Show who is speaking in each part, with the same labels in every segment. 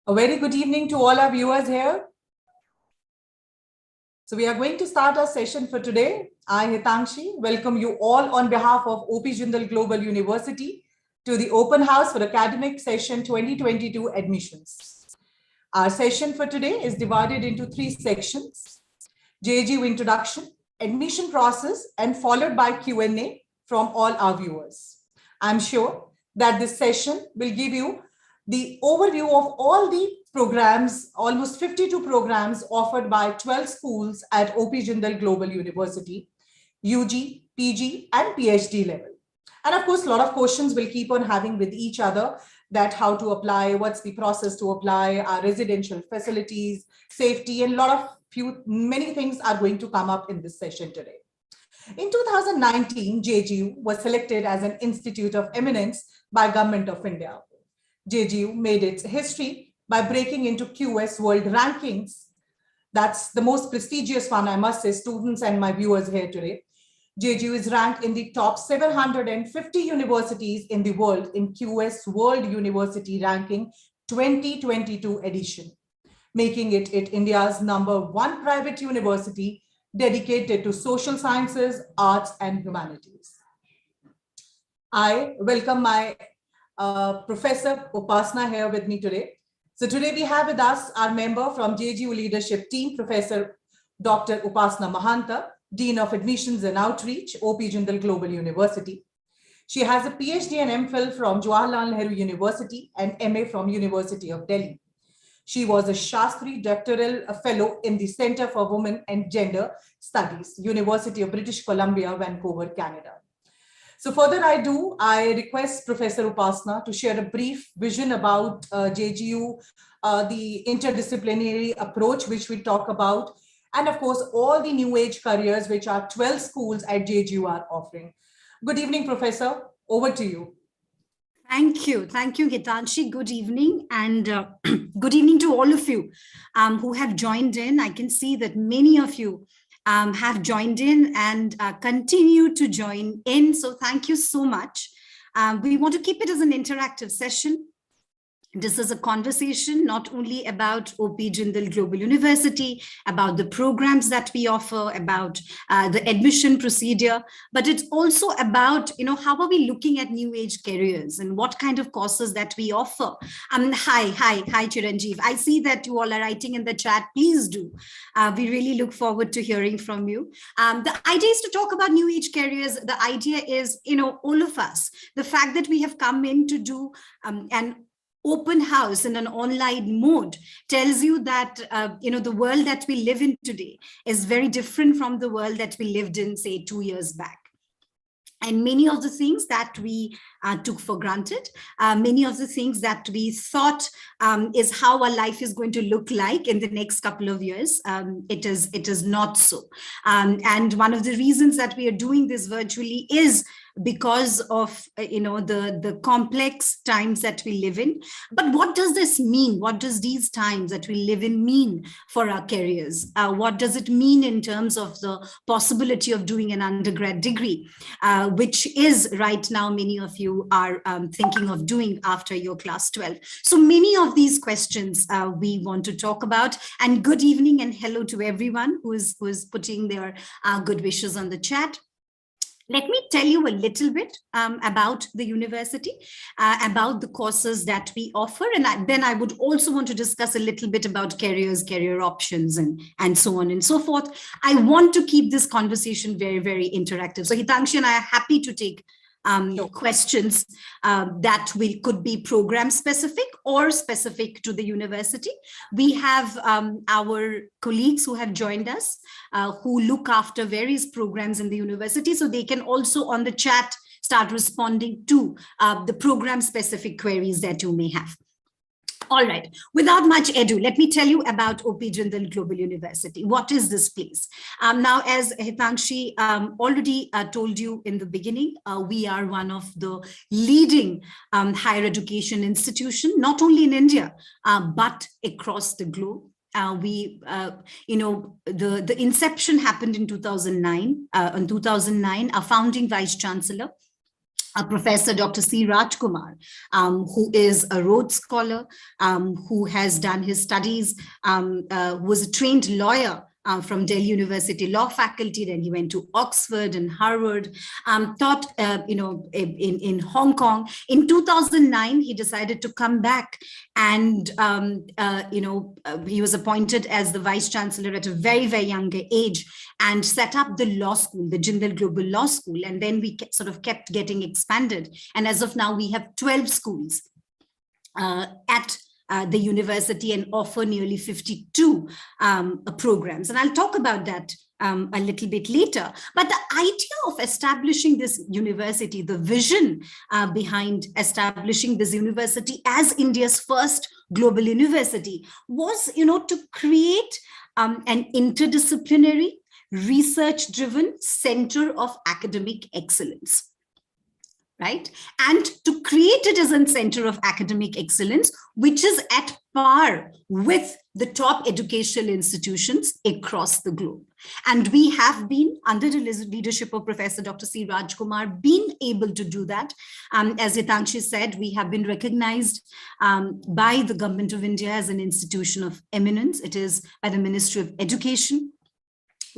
Speaker 1: A very good evening to all our viewers here. So we are going to start our session for today. I, Hitankshi, welcome you all on behalf of OP Jindal Global University to the open house for academic session 2022 admissions. Our session for today is divided into three sections: JGU introduction, admission process, and followed by Q&A from all our viewers. I'm sure that this session will give you the overview of all the programs, almost 52 programs offered by 12 schools at OP Jindal Global University, UG, PG, and PhD level. And of course, a lot of questions we'll keep on having with each other, that how to apply, what's the process to apply, our residential facilities, safety, and many things are going to come up in this session today. In 2019, JGU was selected as an Institute of Eminence by Government of India. JGU made its history by breaking into QS World Rankings. That's the most prestigious one, I must say, students and my viewers here today. JGU is ranked in the top 750 universities in the world in QS World University Ranking 2022 edition, making it India's #1 private university dedicated to social sciences, arts, and humanities. I welcome my Professor Upasana here with me today. So today we have with us our member from JGU leadership team, Professor Dr. Upasana Mahanta, Dean of Admissions and Outreach, OP Jindal Global University. She has a PhD and MPhil from Jawaharlal Nehru University and MA from University of Delhi. She was a Shastri Doctoral Fellow in the Center for Women and Gender Studies, University of British Columbia, Vancouver, Canada. So further ado, I request Professor Upasana to share a brief vision about JGU, the interdisciplinary approach which we talk about, and of course, all the new age careers which our 12 schools at JGU are offering. Good evening, Professor. Over to you.
Speaker 2: Thank you, Hitankshi. Good evening, and good evening to all of you who have joined in. I can see that many of you have joined in and continue to join in. So thank you so much. We want to keep it as an interactive session. This is a conversation not only about OP Jindal Global University, about the programs that we offer, about the admission procedure, but it's also about, how are we looking at new age careers and what kind of courses that we offer. Hi, Chiranjeev. I see that you all are writing in the chat. Please do. We really look forward to hearing from you. The idea is to talk about new age careers. The idea is, all of us, the fact that we have come in to do an open house in an online mode tells you that, the world that we live in today is very different from the world that we lived in, say, 2 years back. And many of the things that we took for granted, many of the things that we thought is how our life is going to look like in the next couple of years, it is not so. And one of the reasons that we are doing this virtually is because of the complex times that we live in. But what does this mean? What does these times that we live in mean for our careers? What does it mean in terms of the possibility of doing an undergrad degree, which is right now many of you are thinking of doing after your class 12? So many of these questions we want to talk about. And good evening and hello to everyone who is putting their good wishes on the chat. Let me tell you a little bit about the university, about the courses that we offer. And then I would also want to discuss a little bit about careers, career options, and so on and so forth. I want to keep this conversation very, very interactive. So Hitankshi and I are happy to take questions that could be program specific or specific to the university. We have our colleagues who have joined us who look after various programs in the university, so they can also on the chat start responding to the program specific queries that you may have. All right, without much ado, let me tell you about OP Jindal Global University. What is this place? Now, as Hitankshi already told you in the beginning, we are one of the leading higher education institution, not only in India, but across the globe. The inception happened in 2009. In 2009, our founding vice chancellor, Professor Dr. C. Rajkumar, who is a Rhodes Scholar, who has done his studies, who was a trained lawyer from Delhi University Law Faculty. Then he went to Oxford and Harvard, taught, in Hong Kong. In 2009, he decided to come back, and he was appointed as the Vice Chancellor at a very, very young age, and set up the law school, the Jindal Global Law School. And then we sort of kept getting expanded. And as of now, we have 12 schools at the university and offer nearly 52 programs. And I'll talk about that a little bit later. But the idea of establishing this university, the vision behind establishing this university as India's first global university was, to create an interdisciplinary, research-driven center of academic excellence, right? And to create it as a center of academic excellence, which is at par with the top educational institutions across the globe. And we have been, under the leadership of Professor Dr. C. Rajkumar, been able to do that. As Hitankshi said, we have been recognized by the Government of India as an institution of eminence. It is by the Ministry of Education.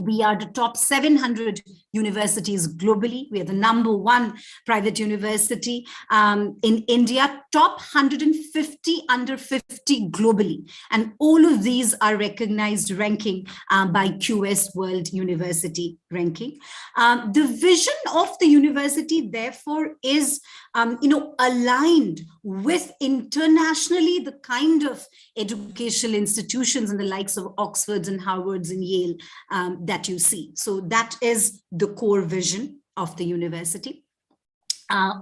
Speaker 2: We are the top 700 universities globally. We are the #1 private university in India, top 150 under 50 globally. And all of these are recognized ranking by QS World University ranking. The vision of the university, therefore, is aligned with internationally the kind of educational institutions and the likes of Oxfords and Harvards and Yale that you see. So that is the core vision of the university.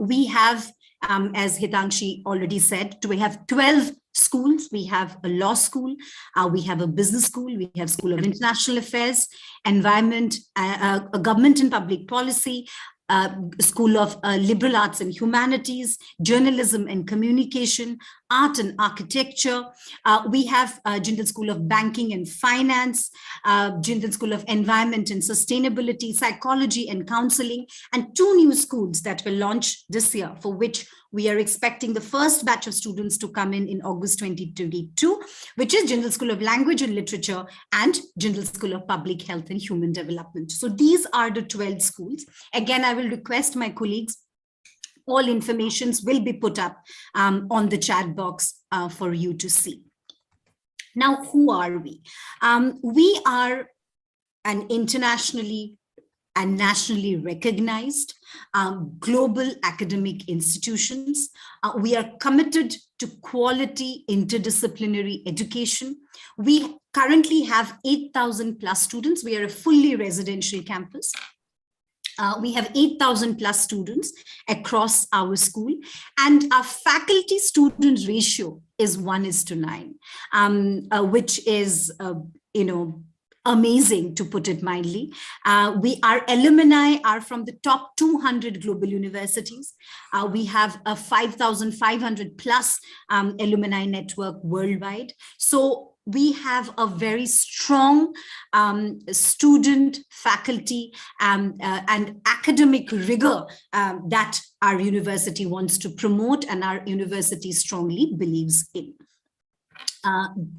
Speaker 2: We have, as Hitankshi already said, we have 12 schools. We have a law school, we have a business school, we have School of International Affairs, Environment, Government and Public Policy, School of Liberal Arts and Humanities, Journalism and Communication, Art and Architecture. We have Jindal School of Banking and Finance, Jindal School of Environment and Sustainability, Psychology and Counseling, and 2 new schools that will launch this year, for which we are expecting the first batch of students to come in August 2022, which is Jindal School of Language and Literature and Jindal School of Public Health and Human Development. So these are the 12 schools. Again, I will request my colleagues, all informations will be put up on the chat box for you to see. Now, who are we? We are an internationally and nationally recognized global academic institutions. We are committed to quality interdisciplinary education. We currently have 8,000 plus students. We are a fully residential campus. We have 8,000 plus students across our school, and our faculty student ratio is 1:9, which is, amazing, to put it mildly. Our alumni are from the top 200 global universities. We have a 5,500 plus alumni network worldwide. So we have a very strong student, faculty, and academic rigor that our university wants to promote and our university strongly believes in.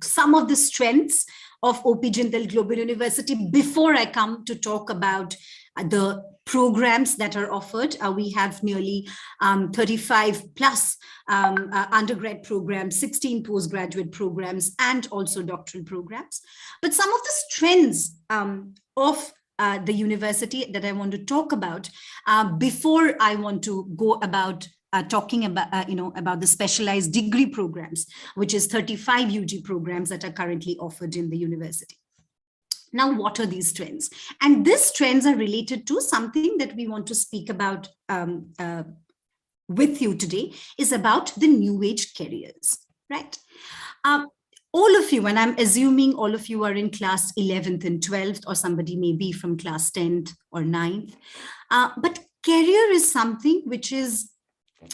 Speaker 2: Some of the strengths of OP Jindal Global University, before I come to talk about the programs that are offered. We have nearly 35 plus undergrad programs, 16 postgraduate programs, and also doctoral programs. But some of the strengths of the university that I want to talk about before I want to go about talking about, about the specialized degree programs, which is 35 UG programs that are currently offered in the university. Now, what are these trends? And these trends are related to something that we want to speak about with you today, is about the new age careers, right? All of you, and I'm assuming all of you are in class 11th and 12th, or somebody may be from class 10th or 9th. But career is something which is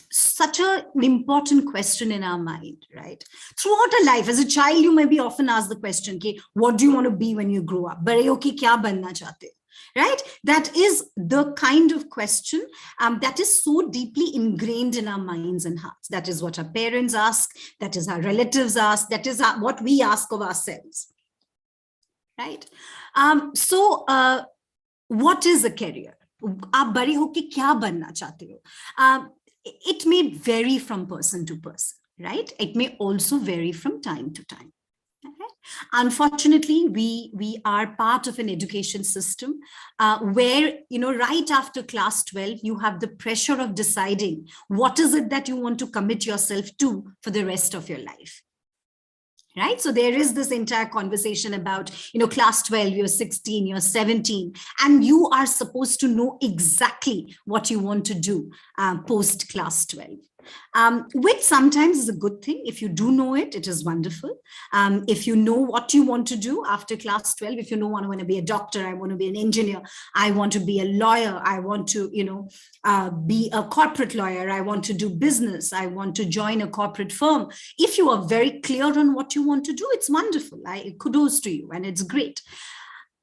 Speaker 2: such an important question in our mind, right? Throughout our life, as a child, you may be often asked the question, okay, what do you want to be when you grow up? Bade hoke kya banna chahte? right? That is the kind of question that is so deeply ingrained in our minds and hearts. That is what our parents ask, that is our relatives ask, that is what we ask of ourselves, right? What is a career? आप बड़े होके क्या बनना चाहते हो? It may vary from person to person, right? It may also vary from time to time. Okay. Unfortunately, we are part of an education system where, right after class 12, you have the pressure of deciding what is it that you want to commit yourself to for the rest of your life. Right? So there is this entire conversation about, class 12, you're 16, you're 17, and you are supposed to know exactly what you want to do post class 12. Which sometimes is a good thing. If you do know it, it is wonderful. If you know what you want to do after class 12, if you know, I want to be a doctor, I want to be an engineer, I want to be a lawyer, I want to, be a corporate lawyer, I want to do business, I want to join a corporate firm. If you are very clear on what you want to do, it's wonderful. Kudos to you, and it's great.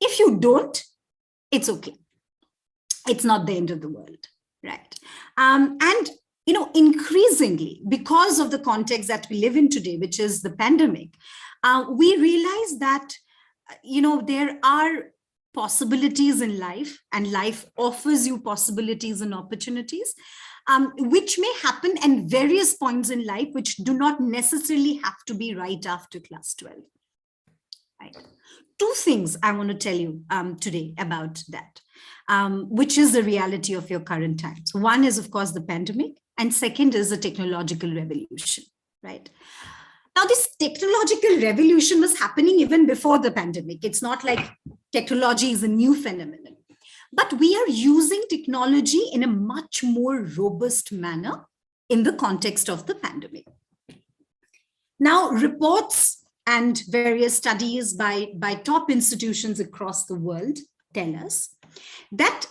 Speaker 2: If you don't, it's okay. It's not the end of the world, right? And increasingly, because of the context that we live in today, which is the pandemic, we realize that, there are possibilities in life, and life offers you possibilities and opportunities, which may happen at various points in life, which do not necessarily have to be right after class 12. Right? Two things I want to tell you today about that, which is the reality of your current times. One is, of course, the pandemic, and second is the technological revolution, right? Now, this technological revolution was happening even before the pandemic. It's not like technology is a new phenomenon, but we are using technology in a much more robust manner in the context of the pandemic. Now, reports and various studies by top institutions across the world tell us that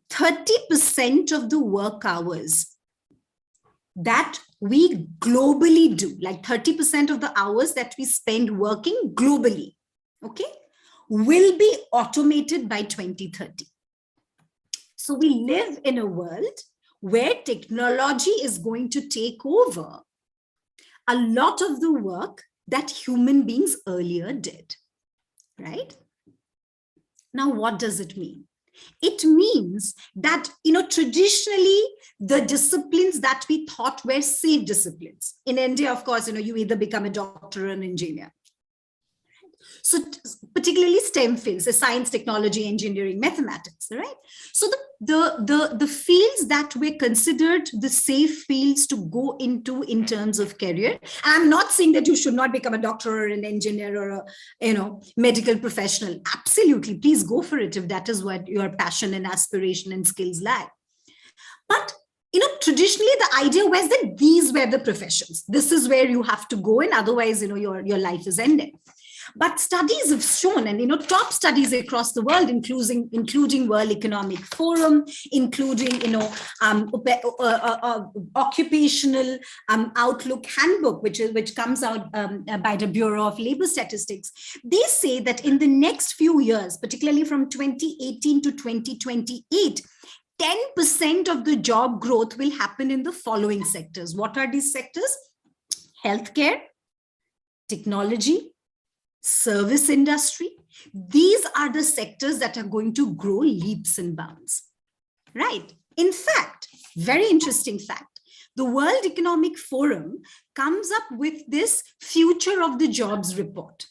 Speaker 2: 30% of the work hours that we globally do, like 30% of the hours that we spend working globally, okay, will be automated by 2030. So we live in a world where technology is going to take over a lot of the work that human beings earlier did, right? Now, what does it mean? It means that, traditionally, the disciplines that we thought were safe disciplines. In India, of course, you either become a doctor or an engineer. So particularly STEM fields, the science, technology, engineering, mathematics, right? So the fields that were considered the safe fields to go into in terms of career. I'm not saying that you should not become a doctor or an engineer or a medical professional. Absolutely, please go for it if that is what your passion and aspiration and skills lie. But traditionally the idea was that these were the professions. This is where you have to go, and otherwise, your life is ending. But studies have shown, and top studies across the world, including World Economic Forum, including occupational outlook handbook, which comes out by the Bureau of Labor Statistics, they say that in the next few years, particularly from 2018 to 2028, 10% of the job growth will happen in the following sectors. What are these sectors? Healthcare, technology, service industry. These are the sectors that are going to grow leaps and bounds, right? In fact, very interesting fact, the World Economic Forum comes up with this future of the jobs report,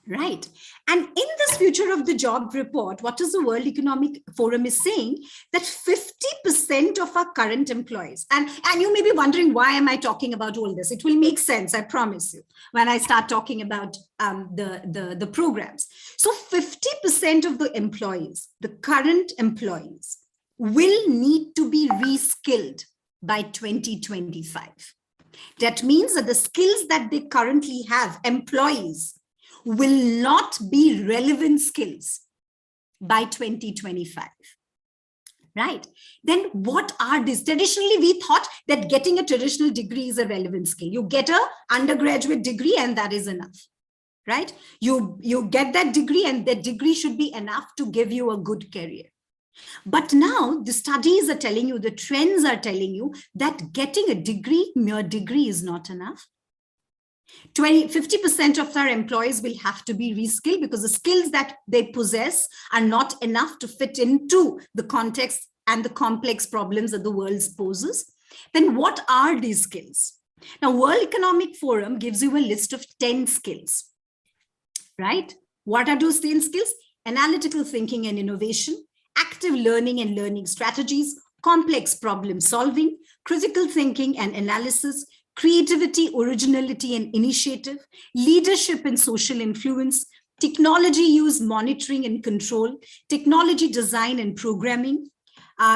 Speaker 2: right? And in this future of the job report, what is the World Economic Forum is saying? That 50% of our current employees, and you may be wondering, why am I talking about all this? It will make sense, I promise you, when I start talking about the programs. So 50% of the employees, the current employees, will need to be reskilled by 2025. That means that the skills that they currently have, employees, will not be relevant skills by 2025, right? Then what are these? Traditionally, we thought that getting a traditional degree is a relevant skill. You get an undergraduate degree and that is enough. right? You get that degree, and that degree should be enough to give you a good career. But now the studies are telling you, the trends are telling you that getting a degree, mere degree, is not enough. 50% of our employees will have to be reskilled because the skills that they possess are not enough to fit into the context and the complex problems that the world poses. Then what are these skills? Now, World Economic Forum gives you a list of 10 skills, right? What are those 10 skills? Analytical thinking and innovation, active learning and learning strategies, complex problem solving, critical thinking and analysis, creativity, originality and initiative, leadership and social influence, technology use, monitoring and control, technology design and programming,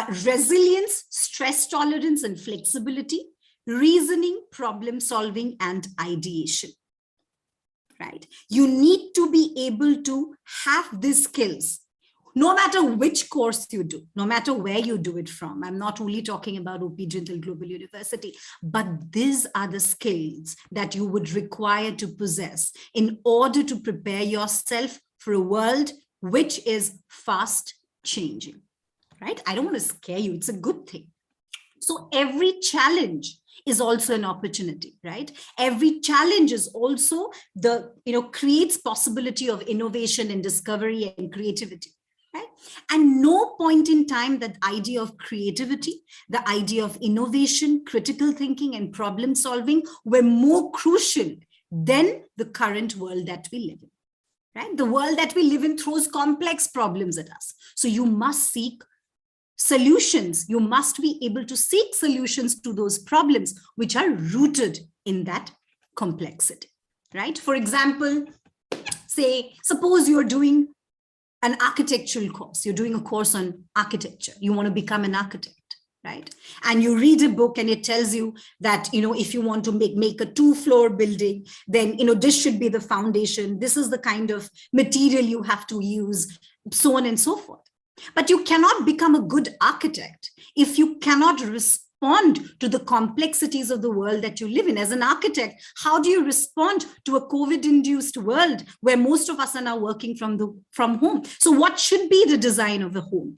Speaker 2: resilience, stress tolerance and flexibility, reasoning, problem solving and ideation. Right? You need to be able to have these skills no matter which course you do, no matter where you do it from. I'm not only talking about OP Jindal Global University, but these are the skills that you would require to possess in order to prepare yourself for a world which is fast changing, right? I don't want to scare you. It's a good thing. So every challenge is also an opportunity, right? Every challenge is also creates possibility of innovation and discovery and creativity. Right? And no point in time that idea of creativity, the idea of innovation, critical thinking, and problem solving were more crucial than the current world that we live in. Right? The world that we live in throws complex problems at us. So you must seek solutions. You must be able to seek solutions to those problems which are rooted in that complexity. Right? For example, suppose you're doing an architectural course. You're doing a course on architecture. You want to become an architect, right? And you read a book and it tells you that, if you want to make a 2-floor building, then, this should be the foundation. This is the kind of material you have to use, so on and so forth. But you cannot become a good architect if you cannot respond to the complexities of the world that you live in. As an architect, how do you respond to a COVID-induced world where most of us are now working from home? So what should be the design of the home,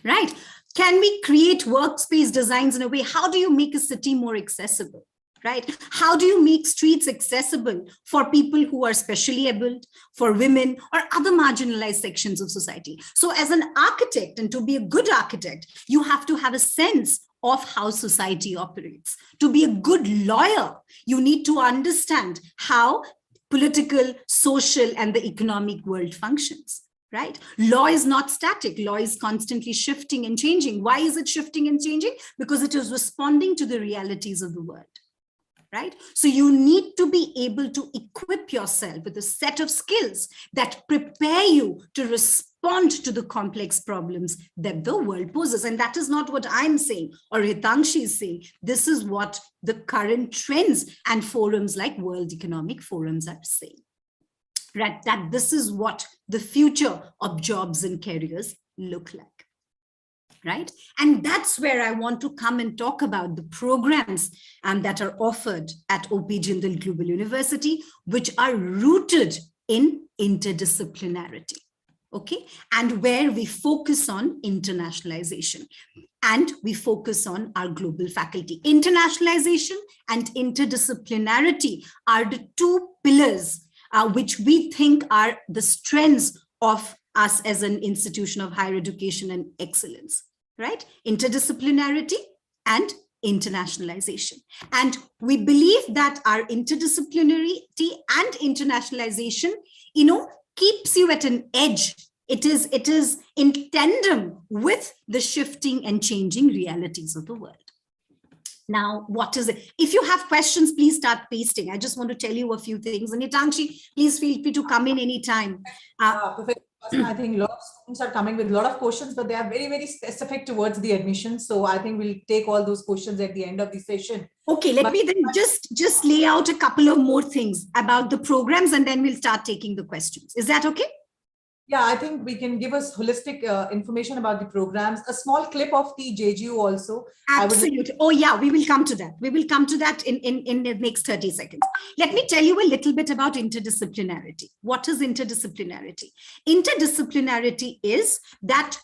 Speaker 2: right? Can we create workspace designs in a way? How do you make a city more accessible, right? How do you make streets accessible for people who are specially abled, for women, or other marginalized sections of society? So as an architect, and to be a good architect, you have to have a sense of how society operates. To be a good lawyer, you need to understand how political, social, and the economic world functions, right? Law is not static. Law is constantly shifting and changing. Why is it shifting and changing? Because it is responding to the realities of the world. Right? So you need to be able to equip yourself with a set of skills that prepare you to respond to the complex problems that the world poses. And that is not what I'm saying or Hitankshi is saying. This is what the current trends and forums like World Economic Forums are saying. Right? That this is what the future of jobs and careers look like. Right? And that's where I want to come and talk about the programs that are offered at OP Jindal Global University, which are rooted in interdisciplinarity, okay? And where we focus on internationalization and we focus on our global faculty. Internationalization and interdisciplinarity are the two pillars which we think are the strengths of us as an institution of higher education and excellence. Right? Interdisciplinarity and internationalization. And we believe that our interdisciplinarity and internationalization, keeps you at an edge. It is in tandem with the shifting and changing realities of the world. Now, what is it? If you have questions, please start pasting. I just want to tell you a few things. And Hitankshi, please feel free to come in anytime.
Speaker 1: I think a lot of students are coming with a lot of questions, but they are very, very specific towards the admission. So I think we'll take all those questions at the end of the session.
Speaker 2: Okay, let me then just lay out a couple of more things about the programs and then we'll start taking the questions. Is that okay?
Speaker 1: Yeah, I think we can give us holistic information about the programs, a small clip of the JGU also.
Speaker 2: Absolutely. Oh, yeah, we will come to that. We will come to that in the next 30 seconds. Let me tell you a little bit about interdisciplinarity. What is interdisciplinarity? Interdisciplinarity is that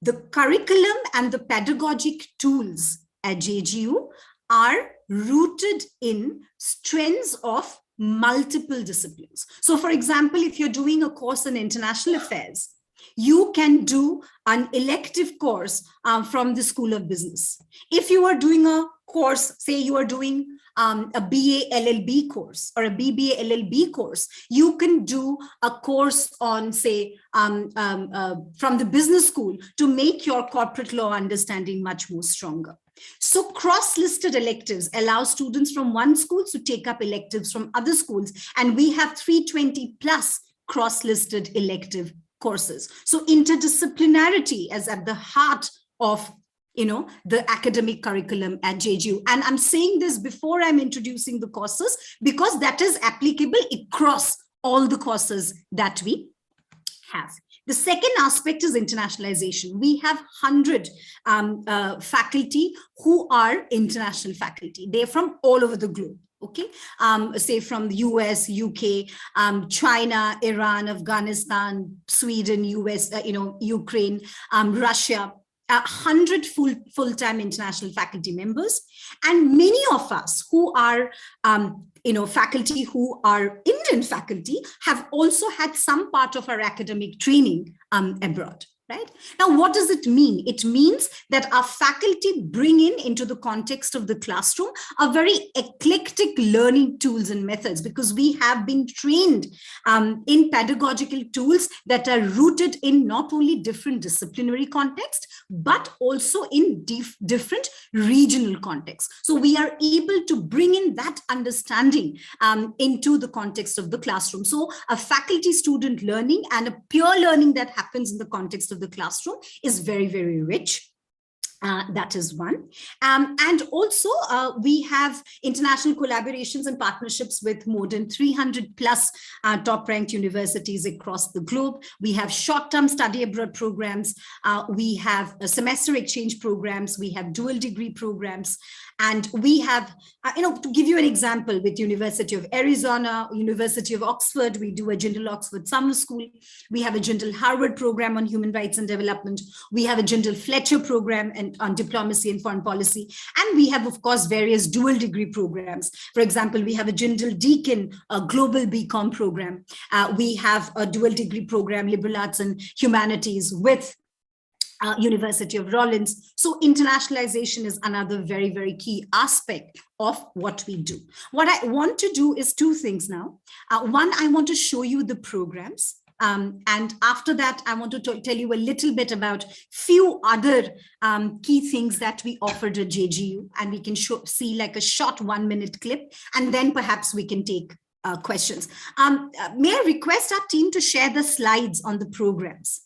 Speaker 2: the curriculum and the pedagogic tools at JGU are rooted in strengths of multiple disciplines. So, for example, if you're doing a course in international affairs, you can do an elective course from the School of Business. If you are doing a course, say you are doing a BA LLB course or a BBA LLB course, you can do a course on, say, from the business school to make your corporate law understanding much more stronger. So cross-listed electives allow students from one school to take up electives from other schools. And we have 320 plus cross-listed elective courses. So interdisciplinarity is at the heart of the academic curriculum at JGU. And I'm saying this before I'm introducing the courses, because that is applicable across all the courses that we have. The second aspect is internationalization. We have 100 faculty who are international faculty. They're from all over the globe. Okay, say from the US, UK, China, Iran, Afghanistan, Sweden, US, Ukraine, Russia. 100 full-time international faculty members, and many of us who are faculty who are Indian faculty have also had some part of our academic training abroad. Right? Now, what does it mean? It means that our faculty bring into the context of the classroom a very eclectic learning tools and methods, because we have been trained in pedagogical tools that are rooted in not only different disciplinary context, but also in different regional contexts. So we are able to bring in that understanding into the context of the classroom. So a faculty-student learning and a peer learning that happens in the context of the classroom is very, very rich. That is one. And also we have international collaborations and partnerships with more than 300 plus top ranked universities across the globe. We have short-term study abroad programs. We have semester exchange programs. We have dual degree programs. And we have, to give you an example, with University of Arizona, University of Oxford, we do a Jindal Oxford Summer School. We have a Jindal Harvard program on human rights and development. We have a Jindal Fletcher program on diplomacy and foreign policy. And we have, of course, various dual degree programs. For example, we have a Jindal Deakin Global BCom program. We have a dual degree program, liberal arts and humanities, with University of Rollins. So internationalization is another very, very key aspect of what we do. What I want to do is two things now. One, I want to show you the programs. And after that, I want to tell you a little bit about few other key things that we offered at JGU, and we can see like a short 1-minute clip, and then perhaps we can take questions. May I request our team to share the slides on the programs?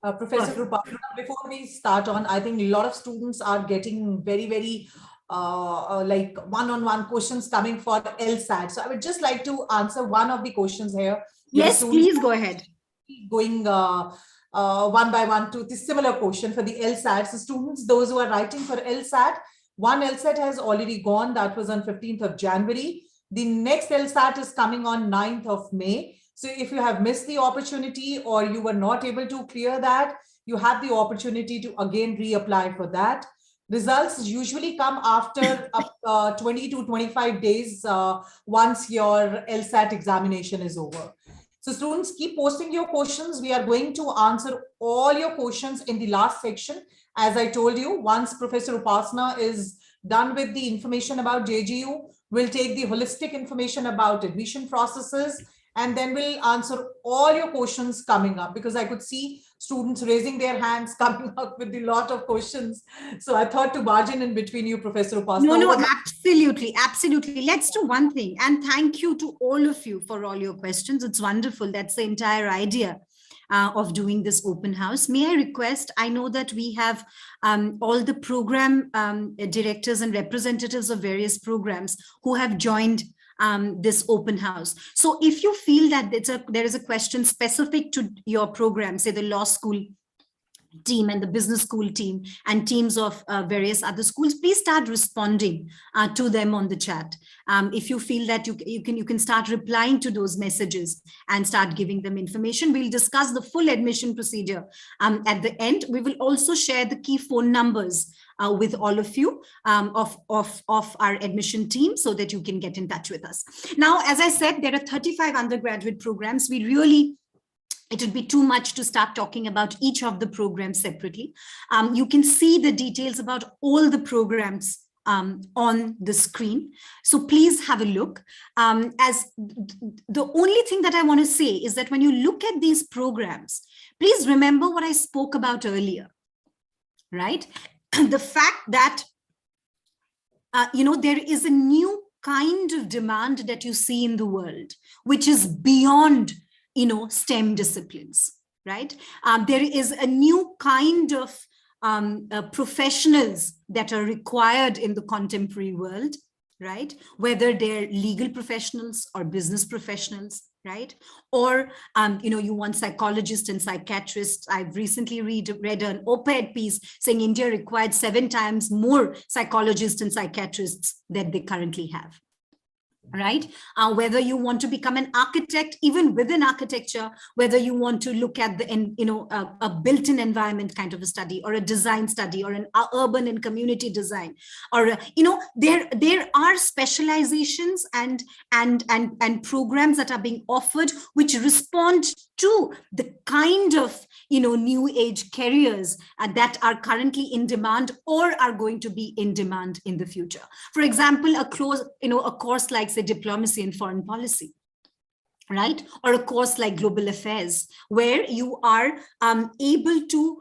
Speaker 1: Professor Upasana, before we start on, I think a lot of students are getting very, very like one-on-one questions coming for LSAT. So I would just like to answer one of the questions here.
Speaker 2: Yes, please go ahead.
Speaker 1: Going one by one to the similar question for the LSAT. So students, those who are writing for LSAT, one LSAT has already gone. That was on 15th of January. The next LSAT is coming on 9th of May. So if you have missed the opportunity or you were not able to clear that, you have the opportunity to again reapply for that. Results usually come after 20 to 25 days once your LSAT examination is over. So students, keep posting your questions. We are going to answer all your questions in the last section. As I told you, once Professor Upasana is done with the information about JGU, we'll take the holistic information about admission processes, and then we'll answer all your questions coming up, because I could see students raising their hands, coming up with a lot of questions. So I thought to barge in between you, Professor Upasana.
Speaker 2: No, absolutely, absolutely. Let's do one thing. And thank you to all of you for all your questions. It's wonderful. That's the entire idea of doing this open house. May I request, I know that we have all the program directors and representatives of various programs who have joined this open house. So if you feel that there is a question specific to your program, say the law school team and the business school team and teams of various other schools, please start responding to them on the chat. If you feel that you can start replying to those messages and start giving them information. We'll discuss the full admission procedure at the end. We will also share the key phone numbers with all of you of our admission team so that you can get in touch with us. Now, as I said, there are 35 undergraduate programs. It would be too much to start talking about each of the programs separately. You can see the details about all the programs on the screen. So please have a look. As the only thing that I want to say is that when you look at these programs, please remember what I spoke about earlier, right? The fact that, there is a new kind of demand that you see in the world, which is beyond STEM disciplines, right? There is a new kind of professionals that are required in the contemporary world, right? Whether they're legal professionals or business professionals, right? Or, you want psychologists and psychiatrists. I've recently read an op-ed piece saying India required 7 times more psychologists and psychiatrists than they currently have. Right? Whether you want to become an architect, even within architecture, whether you want to look at a built-in environment kind of a study, or a design study, or an urban and community design, or there are specializations and programs that are being offered which respond to the kind of new age careers that are currently in demand or are going to be in demand in the future. For example, a course like, say, diplomacy and foreign policy, right? Or a course like global affairs, where you are able to,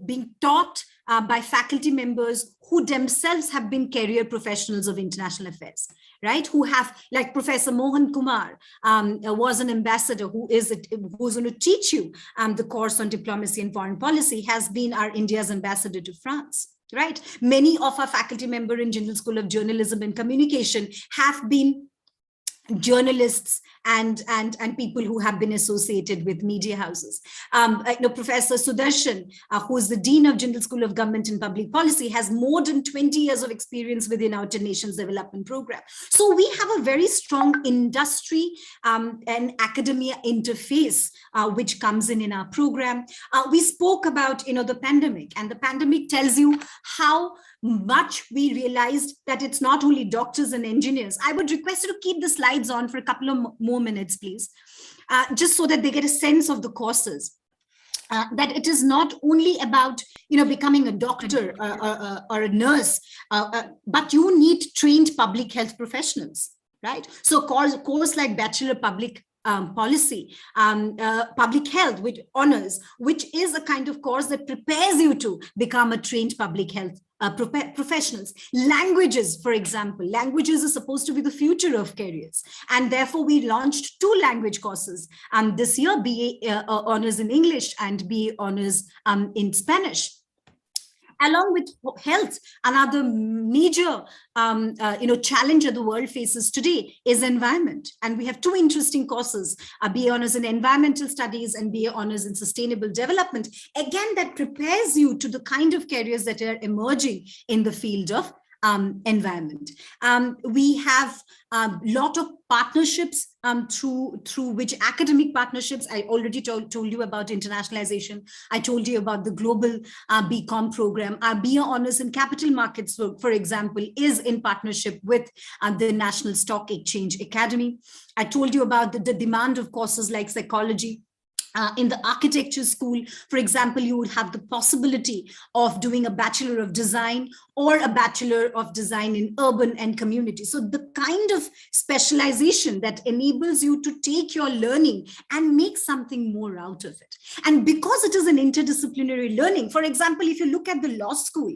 Speaker 2: being taught by faculty members who themselves have been career professionals of international affairs, right? Who have, like Professor Mohan Kumar was an ambassador who's going to teach you the course on diplomacy and foreign policy, has been our India's ambassador to France. Right. Many of our faculty members in Jindal School of Journalism and Communication have been journalists and people who have been associated with media houses. Professor Sudarshan, who is the Dean of Jindal School of Government and Public Policy, has more than 20 years of experience within our Nation's Development Program. So we have a very strong industry and academia interface, which comes in our program. We spoke about, the pandemic, and the pandemic tells you how much we realized that it's not only doctors and engineers. I would request you to keep the slides on for a couple of more minutes, please, just so that they get a sense of the courses. That it is not only about becoming a doctor or a nurse, but you need trained public health professionals, right? So a course like Bachelor Public Policy, public health with honors, which is a kind of course that prepares you to become a trained public health professionals. Languages, for example, languages are supposed to be the future of careers, and therefore we launched 2 language courses this year, BA honors in English and BA honors in Spanish. Along with health, another major challenge that the world faces today is environment. And we have 2 interesting courses, BA Honours in Environmental Studies and BA Honours in Sustainable Development. Again, that prepares you to the kind of careers that are emerging in the field of environment. We have a lot of partnerships through which academic partnerships. I already told you about internationalization. I told you about the global BCom program. Our BA Honours in Capital Markets, for example, is in partnership with the National Stock Exchange Academy. I told you about the demand of courses like psychology. In the architecture school, for example, you would have the possibility of doing a Bachelor of Design or a Bachelor of Design in Urban and Community. So the kind of specialization that enables you to take your learning and make something more out of it. And because it is an interdisciplinary learning, for example, if you look at the law school,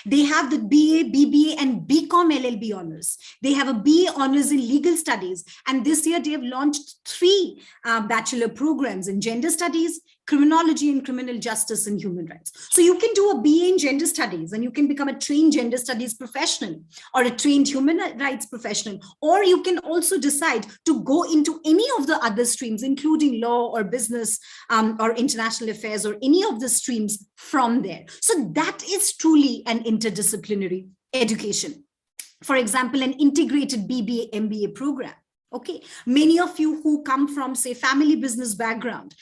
Speaker 2: they have the BA, BBA, and BCom LLB honors. They have a BA honors in legal studies. And this year they have launched 3 bachelor programs in gender studies, criminology and criminal justice and human rights. So you can do a BA in gender studies and you can become a trained gender studies professional or a trained human rights professional, or you can also decide to go into any of the other streams, including law or business or international affairs or any of the streams from there. So that is truly an interdisciplinary education. For example, an integrated BBA MBA program. Okay, many of you who come from, say, family business background,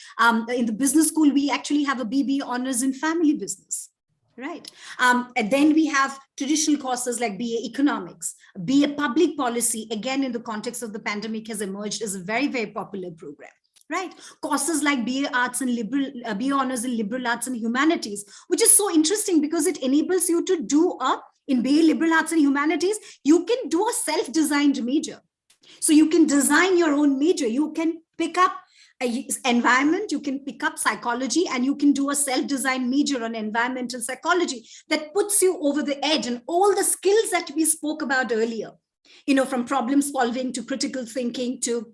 Speaker 2: in the business school, we actually have a BBA honors in family business, right? And then we have traditional courses like BA economics, BA public policy, again, in the context of the pandemic has emerged as a very, very popular program. Right, courses like BA Arts and BA Honors in Liberal Arts and Humanities, which is so interesting because it enables you to do in BA Liberal Arts and Humanities, you can do a self-designed major. So you can design your own major. You can pick up environment, you can pick up psychology, and you can do a self-designed major on environmental psychology that puts you over the edge, and all the skills that we spoke about earlier, from problem solving to critical thinking to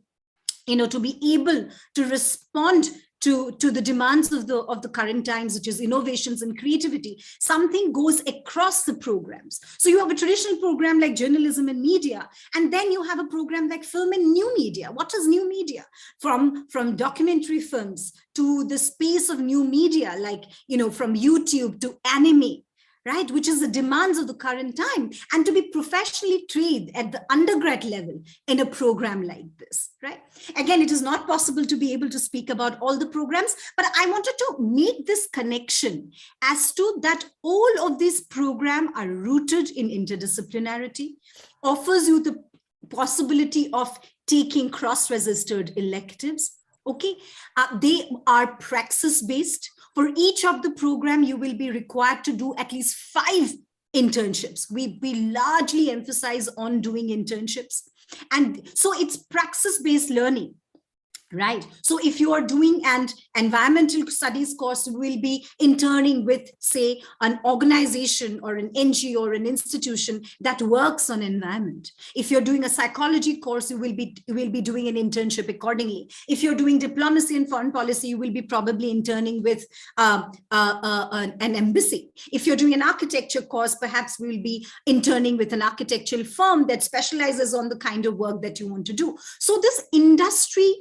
Speaker 2: to be able to respond to the demands of the current times, which is innovations and creativity. Something goes across the programs. So you have a traditional program like journalism and media, and then you have a program like film and new media. What is new media? From documentary films to the space of new media, like, from YouTube to anime, right, which is the demands of the current time, and to be professionally trained at the undergrad level in a program like this, right? Again, it is not possible to be able to speak about all the programs, but I wanted to make this connection as to that all of these programs are rooted in interdisciplinarity, offers you the possibility of taking cross-registered electives, okay? They are praxis-based. For each of the program, you will be required to do at least 5 internships. We largely emphasize on doing internships. And so it's praxis-based learning. Right. So if you are doing an environmental studies course, you will be interning with, say, an organization or an NGO or an institution that works on environment. If you're doing a psychology course, you will be doing an internship accordingly. If you're doing diplomacy and foreign policy, you will be probably interning with an embassy. If you're doing an architecture course, perhaps we will be interning with an architectural firm that specializes on the kind of work that you want to do. So this industry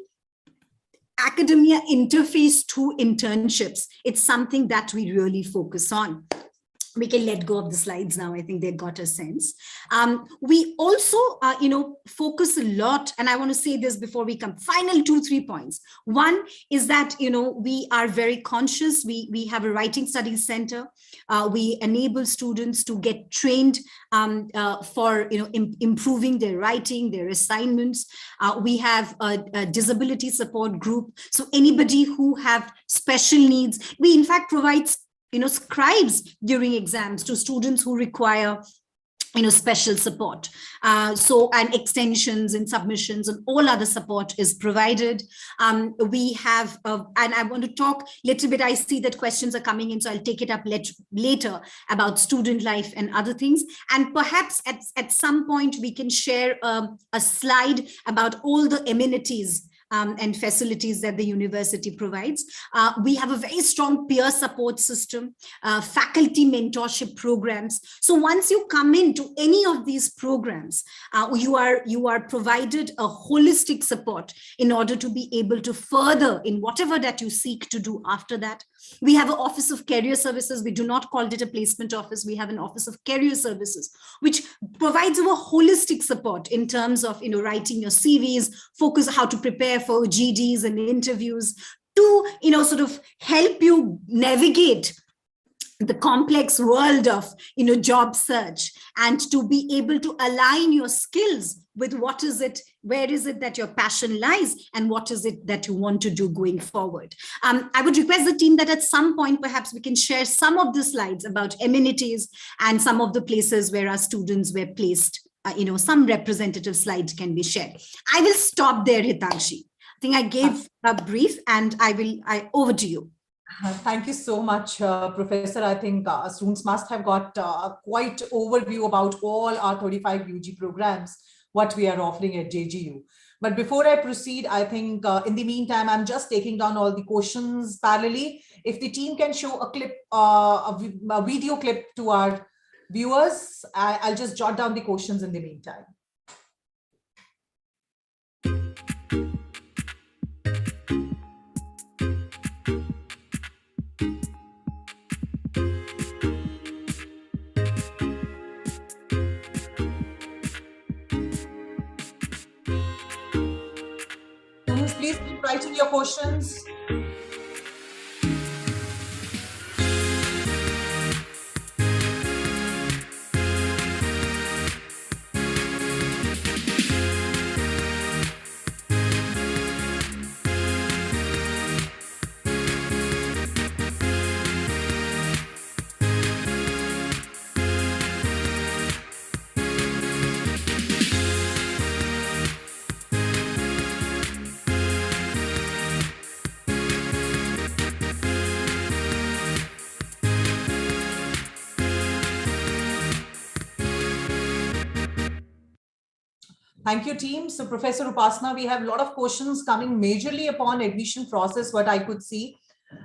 Speaker 2: academia interface to internships, it's something that we really focus on. We can let go of the slides now. I think they got a sense. We also, focus a lot, and I want to say this before we come, final 2-3 points. One is that, we are very conscious. We have a writing studies center. We enable students to get trained for, improving their writing, their assignments. We have a disability support group. So anybody who have special needs, we in fact provide scribes during exams to students who require special support. And extensions and submissions and all other support is provided. We have, and I want to talk a little bit, I see that questions are coming in, so I'll take it up later about student life and other things. And perhaps at some point we can share a slide about all the amenities and facilities that the university provides. We have a very strong peer support system, faculty mentorship programs. So once you come into any of these programs, you are provided a holistic support in order to be able to further in whatever that you seek to do after that. We have an Office of Career Services. We do not call it a placement office. We have an Office of Career Services, which provides you a holistic support in terms of writing your CVs, focus how to prepare for GDs and interviews, to sort of help you navigate the complex world of job search, and to be able to align your skills with what is it, where is it that your passion lies, and what is it that you want to do going forward. I would request the team that at some point perhaps we can share some of the slides about amenities and some of the places where our students were placed. Some representative slides can be shared. I will stop there, Hitankshi. I think I gave a brief, and over to you.
Speaker 1: Thank you so much, Professor. I think students must have got quite overview about all our 35 UG programs, what we are offering at JGU. But before I proceed, I think in the meantime, I'm just taking down all the questions parallelly. If the team can show a clip, a video clip to our viewers, I'll just jot down the questions in the meantime. Please keep writing your questions. Thank you, team. So, Professor Upasana, we have a lot of questions coming majorly upon admission process, what I could see.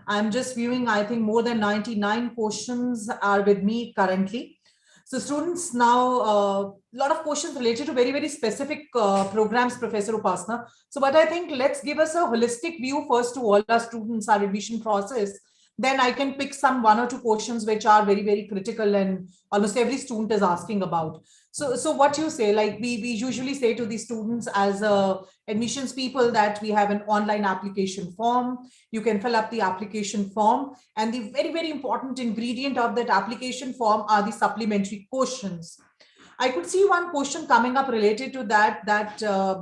Speaker 1: I'm just viewing, I think more than 99 questions are with me currently. So students, now a lot of questions related to very, very specific programs, Professor Upasana. So, but I think let's give us a holistic view first to all our students, our admission process. Then I can pick some 1 or 2 questions which are very, very critical and almost every student is asking about. So what you say, like we usually say to the students as admissions people that we have an online application form. You can fill up the application form, and the very, very important ingredient of that application form are the supplementary questions. I could see one question coming up related to that,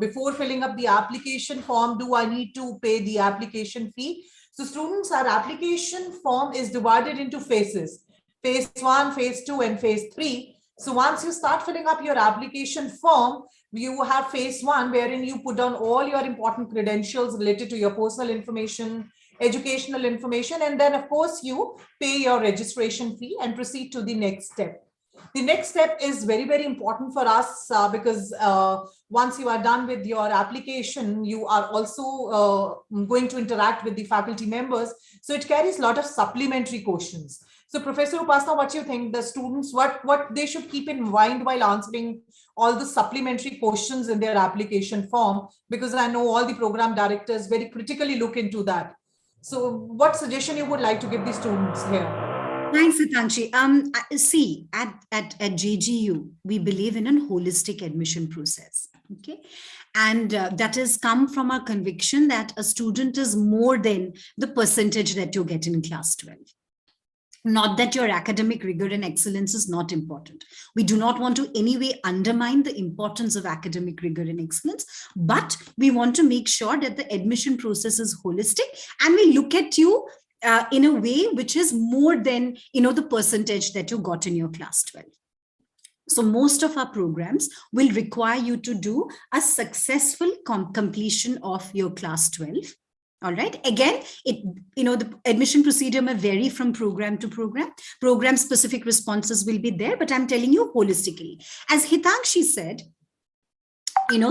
Speaker 1: before filling up the application form, do I need to pay the application fee? So students, our application form is divided into phases, phase 1, phase 2, and phase 3. So once you start filling up your application form, you have phase 1, wherein you put down all your important credentials related to your personal information, educational information, and then of course you pay your registration fee and proceed to the next step. The next step is very, very important for us because once you are done with your application, you are also going to interact with the faculty members. So it carries a lot of supplementary questions. So Professor Upasana, what do you think the students, what they should keep in mind while answering all the supplementary questions in their application form? Because I know all the program directors very critically look into that. So what suggestion you would like to give the students here?
Speaker 2: Thanks, Hitankshi. See, at JGU, we believe in a holistic admission process. Okay. And that has come from our conviction that a student is more than the percentage that you get in class 12. Not that your academic rigor and excellence is not important. We do not want to any way undermine the importance of academic rigor and excellence, but we want to make sure that the admission process is holistic and we look at you in a way which is more than the percentage that you got in your class 12. So most of our programs will require you to do a successful completion of your class 12. All right. Again, the admission procedure may vary from program to program. Program specific responses will be there, but I'm telling you holistically. As Hitankshi said, there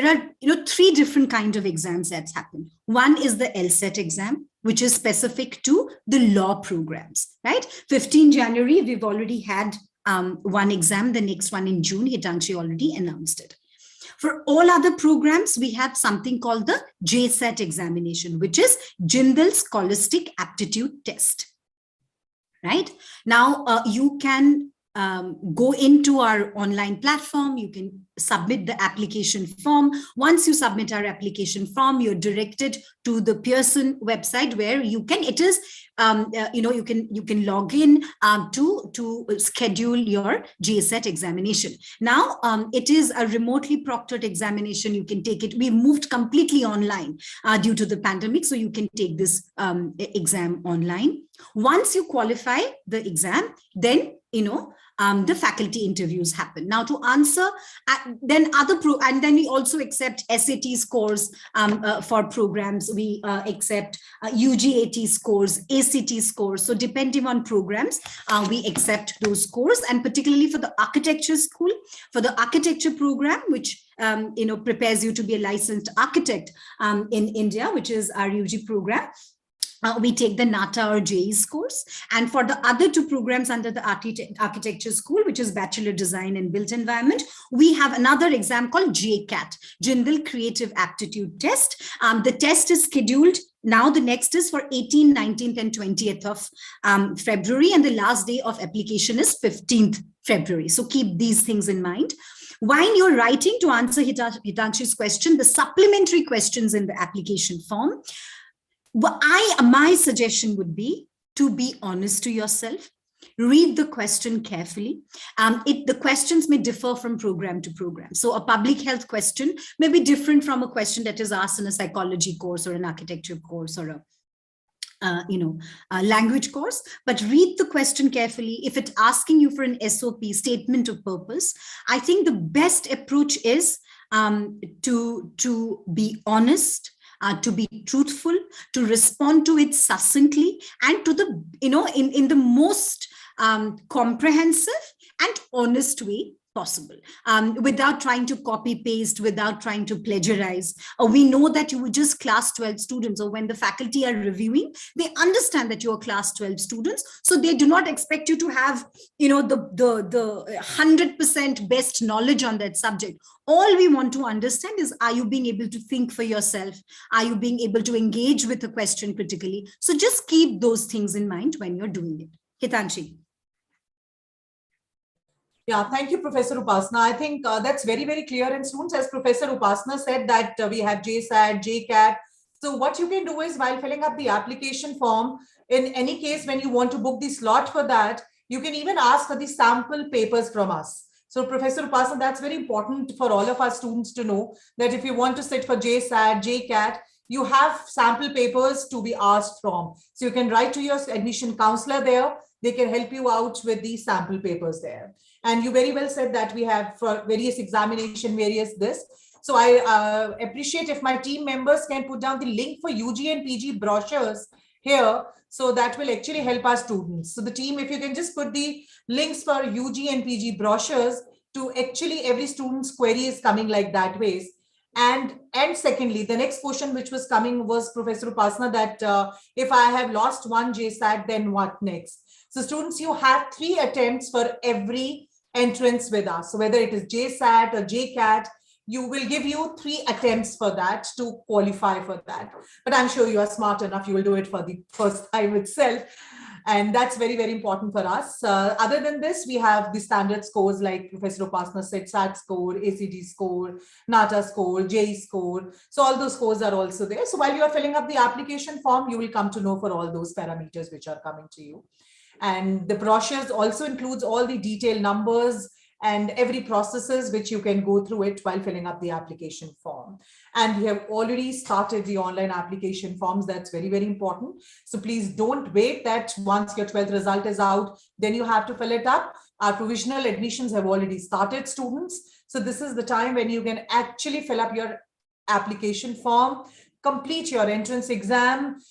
Speaker 2: are 3 different kind of exams that happen. One is the LSAT exam, which is specific to the law programs, right? 15 January, we've already had one exam, the next one in June, Hitankshi already announced it. For all other programs, we have something called the JSAT examination, which is Jindal Scholastic Aptitude Test, right? Now, you can go into our online platform, you can submit the application form. Once you submit our application form, you're directed to the Pearson website where you can log in to schedule your GSET examination. Now, it is a remotely proctored examination. You can take it. We moved completely online due to the pandemic, so you can take this exam online. Once you qualify the exam, then the faculty interviews happen. Now, to answer, then we also accept SAT scores for programs. We accept UGAT scores, ACT scores. So depending on programs, we accept those scores. And particularly for the architecture school, for the architecture program, which prepares you to be a licensed architect in India, which is our UG program. We take the NATA or JE scores. And for the other two programs under the architecture school, which is Bachelor Design and Built Environment, we have another exam called JCAT, Jindal Creative Aptitude Test. The test is scheduled now. The next is for 18th, 19th, and 20th of February. And the last day of application is 15th February. So keep these things in mind. While you're writing, to answer Hitanshi's question, the supplementary questions in the application form, my suggestion would be to be honest to yourself. Read the question carefully. The questions may differ from program to program. So a public health question may be different from a question that is asked in a psychology course or an architecture course or a language course. But read the question carefully. If it's asking you for an SOP, statement of purpose, I think the best approach is to be honest, to be truthful, to respond to it succinctly, and to the, in the most comprehensive and honest way possible, without trying to copy paste, without trying to plagiarize. We know that you were just class 12 students, or when the faculty are reviewing, they understand that you're class 12 students. So they do not expect you to have, the 100% best knowledge on that subject. All we want to understand is, are you being able to think for yourself? Are you being able to engage with the question critically? So just keep those things in mind when you're doing it. Hitanshi.
Speaker 1: Yeah, thank you, Professor Upasana. I think that's very, very clear. And students, as Professor Upasana said, that we have JSAT, JCAT. So what you can do is, while filling up the application form, in any case, when you want to book the slot for that, you can even ask for the sample papers from us. So Professor Upasana, that's very important for all of our students to know, that if you want to sit for JSAT, JCAT, you have sample papers to be asked from. So you can write to your admission counselor there. They can help you out with the sample papers there. And you very well said that we have for various examination, various this. So I appreciate if my team members can put down the link for UG and PG brochures here. So that will actually help our students. So the team, if you can just put the links for UG and PG brochures to actually every student's query is coming like that ways. And secondly, the next question which was coming was, Professor Upasana, that if I have lost one JSAT, then what next? So students, you have 3 attempts for every entrance with us. So whether it is JSAT or JCAT, you will give you 3 attempts for that to qualify for that. But I'm sure you are smart enough, you will do it for the first time itself. And that's very, very important for us. Other than this, we have the standard scores like Professor Upasana said, SAT score, ACT score, NATA score, JE score. So all those scores are also there. So while you are filling up the application form, you will come to know for all those parameters which are coming to you. And the brochures also includes all the detailed numbers and every processes which you can go through it while filling up the application form. And we have already started the online application forms. That's very, very important. So please don't wait that once your 12th result is out, then you have to fill it up. Our provisional admissions have already started, students. So this is the time when you can actually fill up your application form, complete your entrance exam,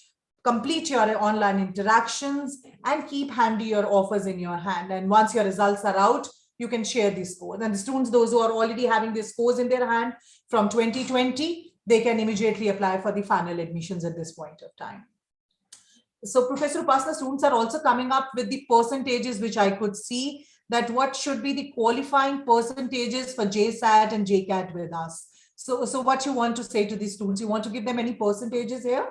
Speaker 1: complete your online interactions, and keep handy your offers in your hand. And once your results are out, you can share these scores. And the students, those who are already having these scores in their hand from 2020, they can immediately apply for the final admissions at this point of time. So Professor Upasana, students are also coming up with the percentages, which I could see that what should be the qualifying percentages for JSAT and JCAT with us. So what you want to say to these students? You want to give them any percentages here?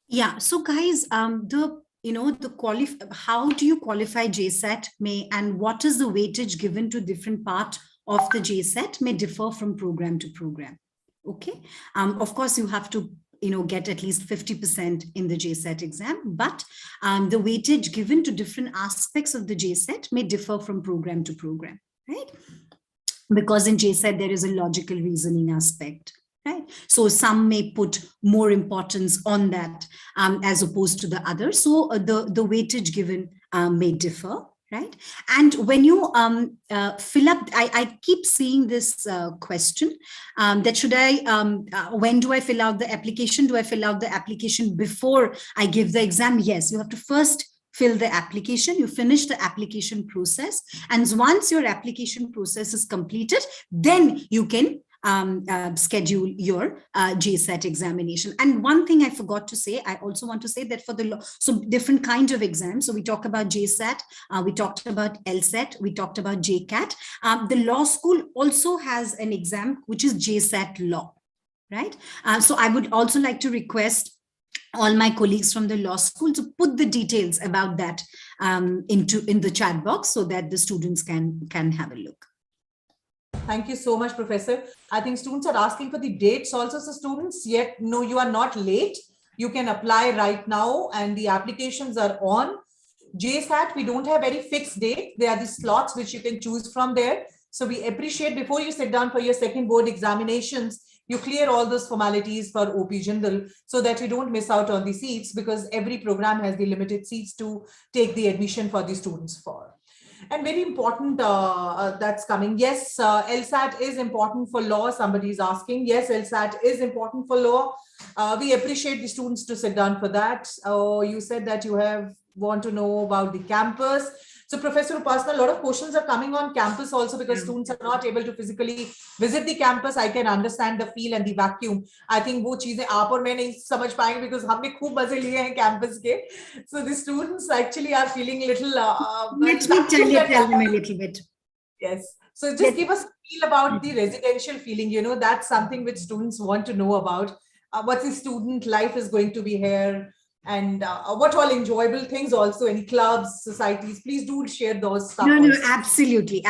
Speaker 2: Yeah, so guys, how do you qualify JSAT and what is the weightage given to different part of the JSAT may differ from program to program. Okay, of course you have to get at least 50% in the JSAT exam, but the weightage given to different aspects of the JSAT may differ from program to program, right? Because in JSAT there is a logical reasoning aspect, right? So some may put more importance on that as opposed to the other. So the weightage given may differ, right? And when you fill up, I keep seeing this question that should I, when do I fill out the application? Do I fill out the application before I give the exam? Yes, you have to first fill the application, you finish the application process. And once your application process is completed, then you can schedule your JSAT examination. And one thing I forgot to say, I also want to say that for the law, so different kinds of exams. So we talk about JSAT, we talked about LSAT, we talked about JCAT. The law school also has an exam, which is JSAT Law, right? So I would also like to request all my colleagues from the law school to put the details about that in the chat box so that the students can have a look.
Speaker 1: Thank you so much, Professor. I think students are asking for the dates also. So students, yet no, you are not late. You can apply right now and the applications are on. JSAT, we don't have any fixed date. There are the slots which you can choose from there. So we appreciate before you sit down for your second board examinations, you clear all those formalities for OP Jindal so that you don't miss out on the seats, because every program has the limited seats to take the admission for the students for. And very important, that's coming. Yes, LSAT is important for law. Somebody is asking. Yes, LSAT is important for law. We appreciate the students to sit down for that. You said that you want to know about the campus. So Professor Upasana, a lot of questions are coming on campus also because students are not able to physically visit the campus. I can understand the feel and the vacuum. I think वो चीजें आप और मैं नहीं समझ पाएंगे because हमने खूब मजे लिए हैं campus के. So the students actually are feeling little.
Speaker 2: Let me tell them a little bit.
Speaker 1: Yes. So just give us a feel about the residential feeling. You know, that's something which students want to know about. What the student life is going to be here. And what all enjoyable things also, any clubs, societies, please do share those stuff.
Speaker 2: No, absolutely.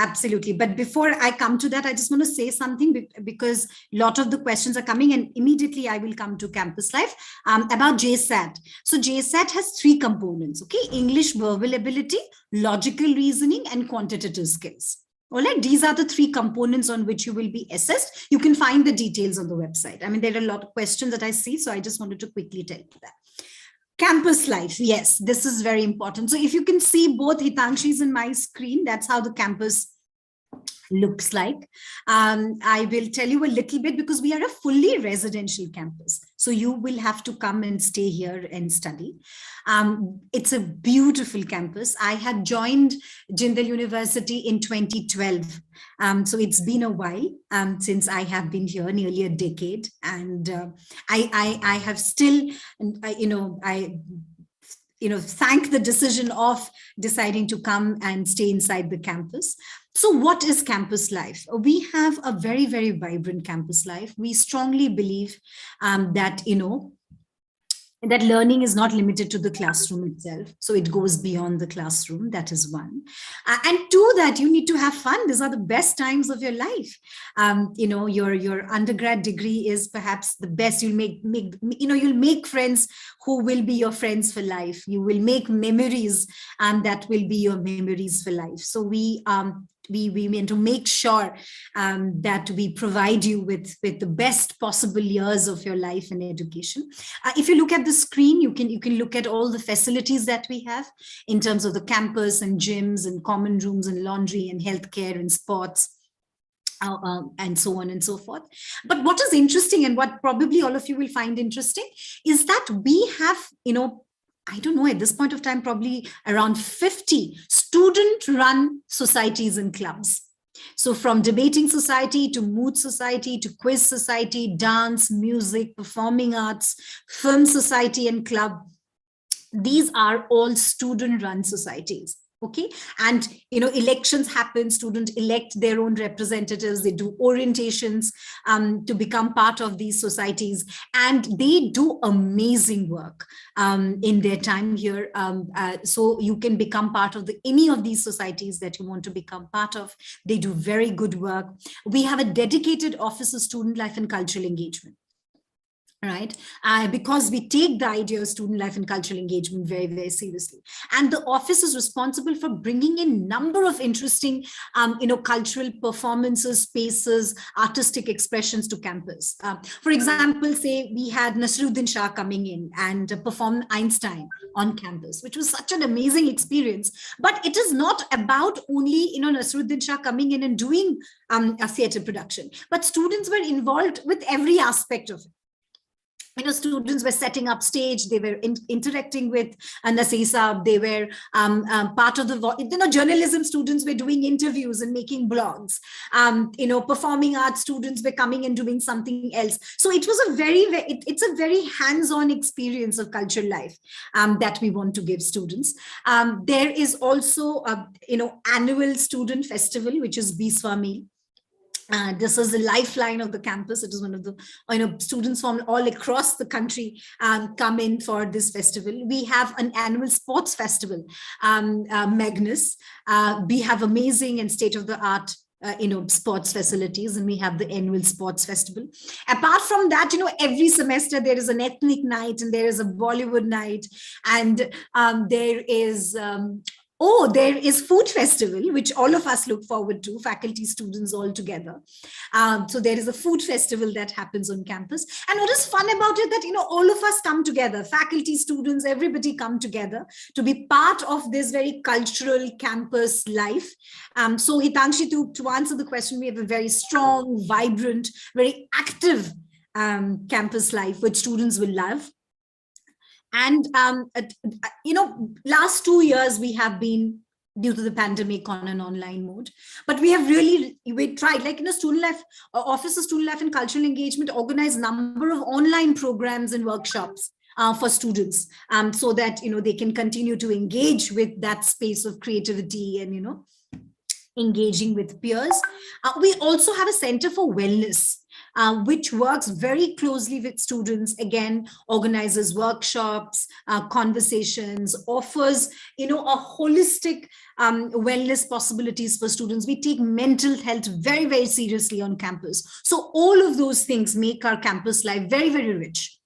Speaker 2: But before I come to that, I just want to say something because a lot of the questions are coming and immediately I will come to campus life about JSAT. So JSAT has 3 components, okay? English verbal ability, logical reasoning, and quantitative skills. All right, these are the 3 components on which you will be assessed. You can find the details on the website. I mean, there are a lot of questions that I see, so I just wanted to quickly tell you that. Campus life, yes, this is very important. So if you can see both Hitangshi's and my screen, that's how the campus looks like. I will tell you a little bit because we are a fully residential campus. So you will have to come and stay here and study. It's a beautiful campus. I had joined Jindal University in 2012. So it's been a while since I have been here, nearly a decade. And I have still, thank the decision of deciding to come and stay inside the campus. So what is campus life? We have a very, very vibrant campus life. We strongly believe that, that learning is not limited to the classroom itself. So it goes beyond the classroom. That is one. And 2, that you need to have fun. These are the best times of your life. Your undergrad degree is perhaps the best. You'll you'll make friends who will be your friends for life. You will make memories that will be your memories for life. So we mean to make sure that we provide you with the best possible years of your life and education. If you look at the screen, you can look at all the facilities that we have in terms of the campus and gyms and common rooms and laundry and healthcare and sports. And so on and so forth. But what is interesting and what probably all of you will find interesting is that we have, I don't know, at this point of time, probably around 50 student-run societies and clubs. So from debating society to mood society to quiz society, dance, music, performing arts, film society and club, these are all student-run societies. Okay, and elections happen, students elect their own representatives, they do orientations to become part of these societies, and they do amazing work in their time here. So you can become part of any of these societies that you want to become part of. They do very good work. We have a dedicated office of student life and cultural engagement. right? Because we take the idea of student life and cultural engagement very, very seriously. And the office is responsible for bringing in number of interesting, cultural performances, spaces, artistic expressions to campus. For example, say we had Nasruddin Shah coming in and perform Einstein on campus, which was such an amazing experience. But it is not about only, Nasruddin Shah coming in and doing a theater production, but students were involved with every aspect of it. Students were setting up stage, they were interacting with Nasisa, they were part of the, journalism students were doing interviews and making blogs. Performing arts students were coming and doing something else. So it was it's a very hands-on experience of cultural life that we want to give students. There is also, annual student festival, which is Biswami. This is the lifeline of the campus. It is one of the, students from all across the country come in for this festival. We have an annual sports festival, Magnus. We have amazing and state-of-the-art sports facilities, and we have the annual sports festival. Apart from that, every semester there is an ethnic night and there is a Bollywood night, and there is there is food festival, which all of us look forward to, faculty, students all together. So there is a food festival that happens on campus. And what is fun about it, that, all of us come together, faculty, students, everybody come together to be part of this very cultural campus life. So Hitankshi, to answer the question, we have a very strong, vibrant, very active campus life, which students will love. And, last 2 years, we have been, due to the pandemic, on an online mode. But we have we tried, student life, Office of Student Life and Cultural Engagement organized number of online programs and workshops for students, so that, they can continue to engage with that space of creativity and, engaging with peers. We also have a Center for Wellness, which works very closely with students, again, organizes workshops, conversations, offers, a holistic wellness possibilities for students. We take mental health very, very seriously on campus. So all of those things make our campus life very, very rich.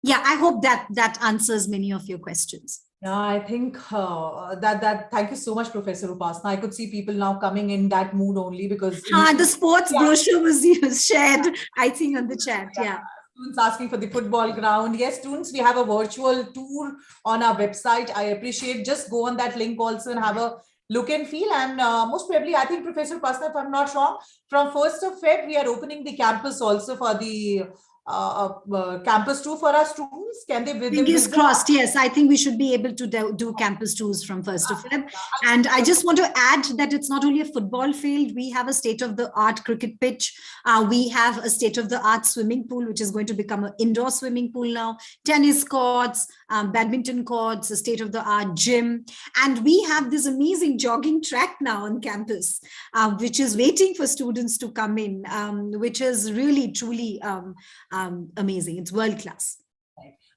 Speaker 2: Yeah, I hope that answers many of your questions.
Speaker 1: Yeah, I think thank you so much, Professor Upasana. I could see people now coming in that mood only because
Speaker 2: the sports brochure was shared, I think, on the chat. Yeah.
Speaker 1: Students asking for the football ground. Yes, students, we have a virtual tour on our website. I appreciate, just go on that link also and have a look and feel. And most probably, I think, Professor Upasana, if I'm not wrong, from 1st of Feb, we are opening the campus also for the campus tour for our students. Can they visit?
Speaker 2: Fingers crossed. Yes, I think we should be able to do campus tours from 1st of Feb. And I just want to add that it's not only a football field. We have a state-of-the-art cricket pitch. We have a state-of-the-art swimming pool, which is going to become an indoor swimming pool now. Tennis courts, badminton courts, a state-of-the-art gym. And we have this amazing jogging track now on campus, which is waiting for students to come in, which is really, truly amazing. It's world class.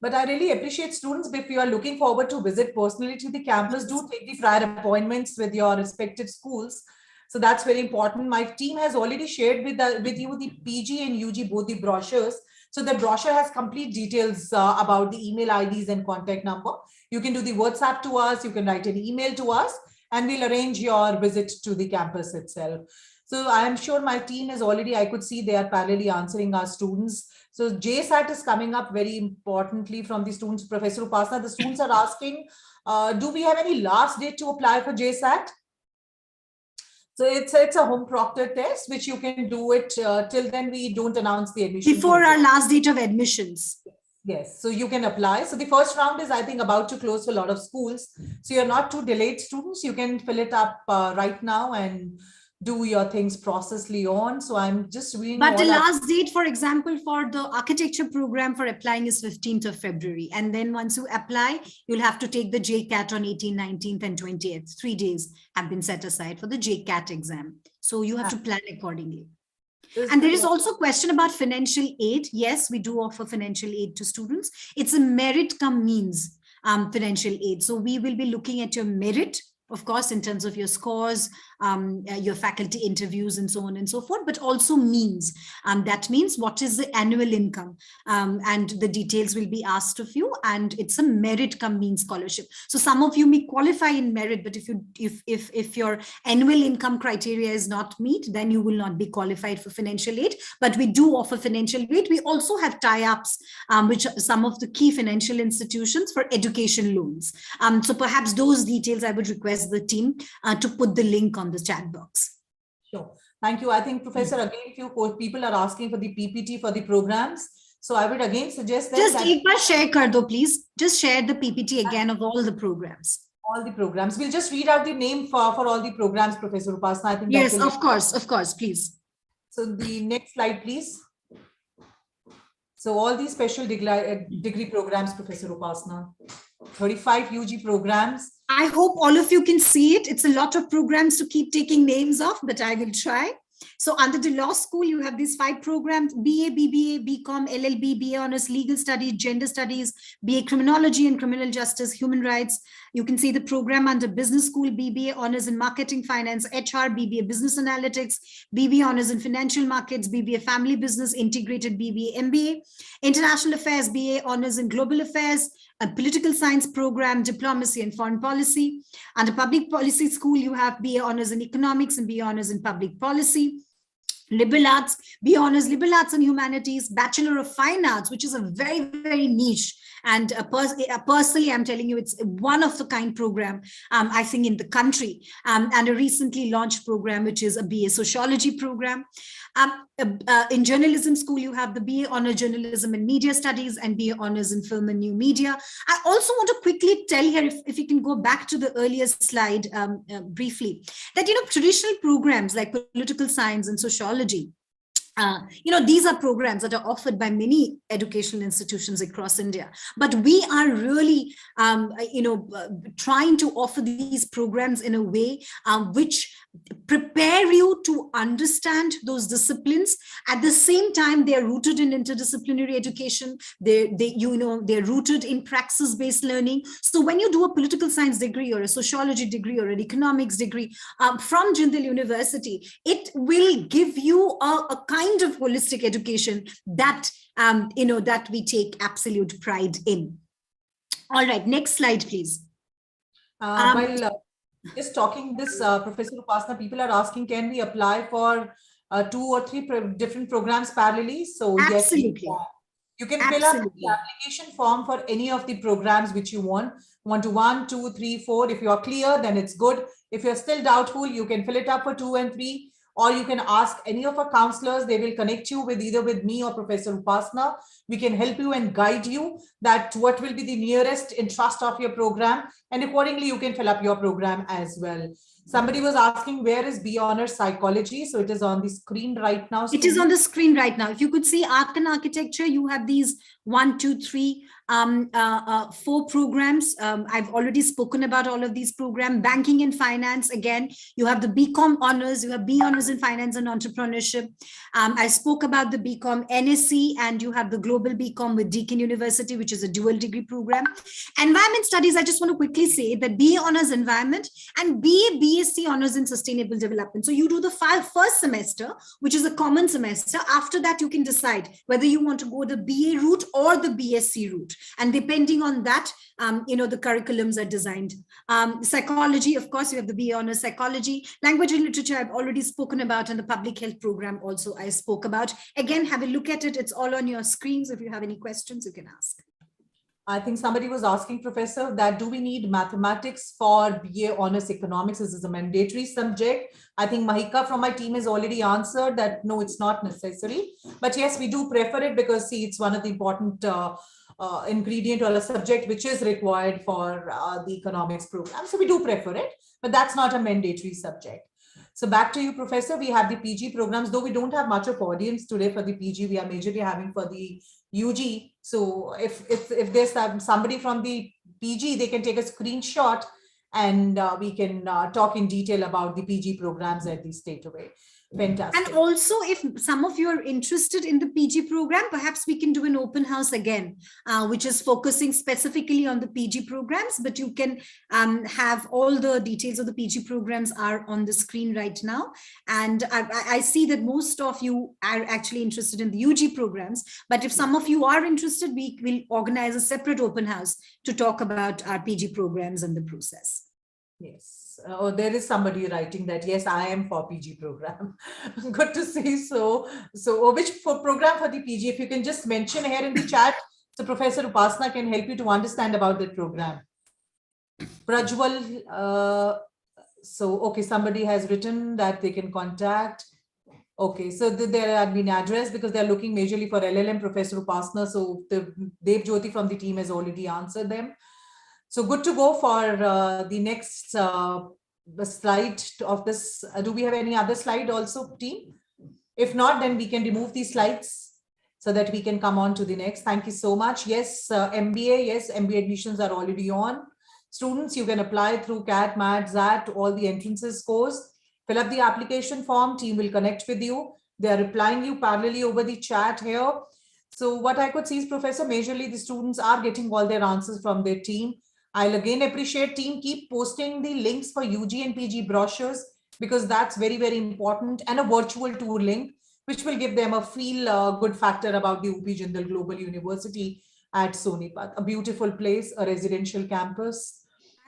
Speaker 1: But I really appreciate, students, if you are looking forward to visit personally to the campus, do take the prior appointments with your respective schools. So that's very important. My team has already shared with you the PG and UG, both the brochures. So the brochure has complete details about the email IDs and contact number. You can do the WhatsApp to us, you can write an email to us, and we'll arrange your visit to the campus itself. So I am sure my team is already, I could see they are parallelly answering our students. So JSAT is coming up very importantly from the students. Professor Upasana, the students are asking, do we have any last date to apply for JSAT? So it's a home proctor test, which you can do it till then we don't announce the admission.
Speaker 2: Before our last date of admissions.
Speaker 1: Yes, so you can apply. So the first round is, I think, about to close for a lot of schools. So you're not too delayed, students. You can fill it up right now and do your things processly on. So I'm just reading.
Speaker 2: But the last date, for example, for the architecture program for applying is 15th of February. And then once you apply, you'll have to take the JCAT on 18th, 19th and 20th. 3 days have been set aside for the JCAT exam. So you have to plan accordingly. And there is also a question about financial aid. Yes, we do offer financial aid to students. It's a merit cum means financial aid. So we will be looking at your merit. of course, in terms of your scores, your faculty interviews, and so on and so forth, but also means. That means what is the annual income, and the details will be asked of you, and it's a merit cum means scholarship. So some of you may qualify in merit, but if your annual income criteria is not meet, then you will not be qualified for financial aid. But we do offer financial aid. We also have tie-ups which some of the key financial institutions for education loans. So perhaps those details I would request the team to put the link on the chat box.
Speaker 1: Sure. Thank you. I think, Professor, again, few people are asking for the PPT for the programs. So I would again suggest that—
Speaker 2: Just एक बार share कर दो, please. Just share the PPT again of all the programs.
Speaker 1: All the programs. We'll just read out the name for all the programs, Professor Upasana. I think
Speaker 2: yes, of course, please.
Speaker 1: So the next slide, please. So all these special degree programs, Professor Upasana, 35 UG programs.
Speaker 2: I hope all of you can see it. It's a lot of programs to keep taking names of, but I will try. So under the law school, you have these 5 programs: BA, BBA, BCom, LLB, BA Honors, Legal Studies, Gender Studies, BA Criminology and Criminal Justice, Human Rights. You can see the program under Business School: BBA Honors in Marketing, Finance, HR, BBA Business Analytics, BBA Honors in Financial Markets, BBA Family Business, Integrated BBA MBA, International Affairs, BA Honors in Global Affairs, a Political Science program, Diplomacy and Foreign Policy. Under Public Policy School, you have BA Honors in Economics and BA Honors in Public Policy. Liberal Arts, BA Honors, Liberal Arts and Humanities, Bachelor of Fine Arts, which is a very, very niche. And personally, I'm telling you, it's one of the kind program, I think, in the country. And a recently launched program, which is a BA Sociology program. In journalism school, you have the BA Honor Journalism and Media Studies and BA Honors in Film and New Media. I also want to quickly tell here, if you can go back to the earlier slide briefly, that, traditional programs like political science and sociology, these are programs that are offered by many educational institutions across India, but we are really, trying to offer these programs in a way which prepare you to understand those disciplines. At the same time, they are rooted in interdisciplinary education. They're rooted in praxis-based learning. So when you do a political science degree or a sociology degree or an economics degree from Jindal University, it will give you a kind of holistic education that that we take absolute pride in. All right, next slide, please.
Speaker 1: Just talking this, Professor Upasana, people are asking, can we apply for 2 or 3 different programs parallelly? So
Speaker 2: absolutely.
Speaker 1: Yes, you can fill up the application form for any of the programs which you want. 1 to 1, 2, 3, 4. If you are clear, then it's good. If you're still doubtful, you can fill it up for 2 and 3. Or you can ask any of our counselors. They will connect you with either with me or Professor Upasana. We can help you and guide you that what will be the nearest interest of your program. And accordingly, you can fill up your program as well. Somebody was asking, where is BA Honors Psychology? So it is on the screen right now.
Speaker 2: It is on the screen right now. If you could see Art and Architecture, you have these 1, 2, 3, 4 programs. I've already spoken about all of these programs. Banking and Finance, again, you have the BCom Honors, you have B Honors in Finance and Entrepreneurship. I spoke about the BCom NSC, and you have the Global BCom with Deakin University, which is a dual degree program. Environment Studies, I just want to quickly say that BA Honors Environment and BA BSc Honors in Sustainable Development. So you do the first semester, which is a common semester. After that, you can decide whether you want to go the BA route or the BSc route. And depending on that, the curriculums are designed. Psychology, of course, you have the BA Honors Psychology. Language and Literature, I've already spoken about, and the Public Health program also I spoke about. Again, have a look at it. It's all on your screens. If you have any questions, you can ask.
Speaker 1: I think somebody was asking, Professor, that do we need mathematics for BA Honors Economics? This is a mandatory subject. I think Mahika from my team has already answered that no, it's not necessary. But yes, we do prefer it because, see, it's one of the important ingredient or a subject which is required for the economics program. So we do prefer it, but that's not a mandatory subject. So back to you, Professor. We have the PG programs, though we don't have much of audience today for the PG. We are majorly having for the UG. So if there's somebody from the PG, they can take a screenshot and we can talk in detail about the PG programs at the state away. Fantastic.
Speaker 2: And also, if some of you are interested in the PG program, perhaps we can do an open house again, which is focusing specifically on the PG programs, but you can have all the details of the PG programs are on the screen right now. And I see that most of you are actually interested in the UG programs, but if some of you are interested, we will organize a separate open house to talk about our PG programs and the process.
Speaker 1: Yes. Oh, there is somebody writing that, yes, I am for PG program. Good to see. So which program for the PG? If you can just mention here in the chat, so Professor Upasana can help you to understand about the program. Prajwal, okay, somebody has written that they can contact. Okay, so there have been address because they're looking majorly for LLM, Professor Upasana. So the Dev Jyoti from the team has already answered them. So good to go for the next slide of this. Do we have any other slide also, team? If not, then we can remove these slides so that we can come on to the next. Thank you so much. Yes, MBA, yes, MBA admissions are already on. Students, you can apply through CAT, MAT, ZAT, all the entrances scores. Fill up the application form, team will connect with you. They are replying you parallelly over the chat here. So what I could see is, Professor, majorly the students are getting all their answers from their team. I'll again appreciate team, keep posting the links for UG and PG brochures, because that's very, very important, and a virtual tour link, which will give them a feel good factor about the UP Jindal Global University at Sonipat, a beautiful place, a residential campus.